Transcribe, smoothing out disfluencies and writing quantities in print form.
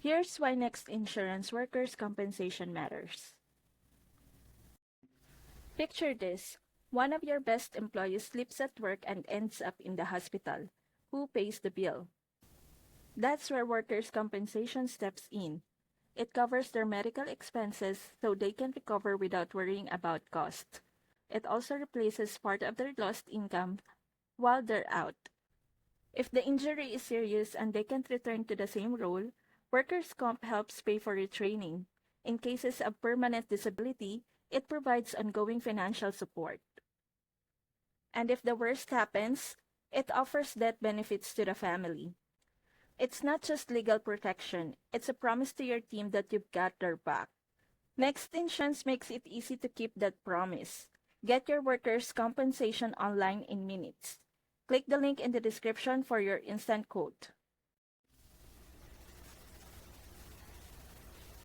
Here's why next insurance workers' compensation matters. Picture this. One of your best employees sleeps at work and ends up in the hospital. Who pays the bill? That's where workers' compensation steps in. It covers their medical expenses so they can recover without worrying about cost. It also replaces part of their lost income while they're out. If the injury is serious and they can't return to the same role, workers' comp helps pay for retraining. In cases of permanent disability, it provides ongoing financial support. And if the worst happens, it offers death benefits to the family. It's not just legal protection, it's a promise to your team that you've got their back. Next Insurance makes it easy to keep that promise. Get your workers' compensation online in minutes. Click the link in the description for your instant quote.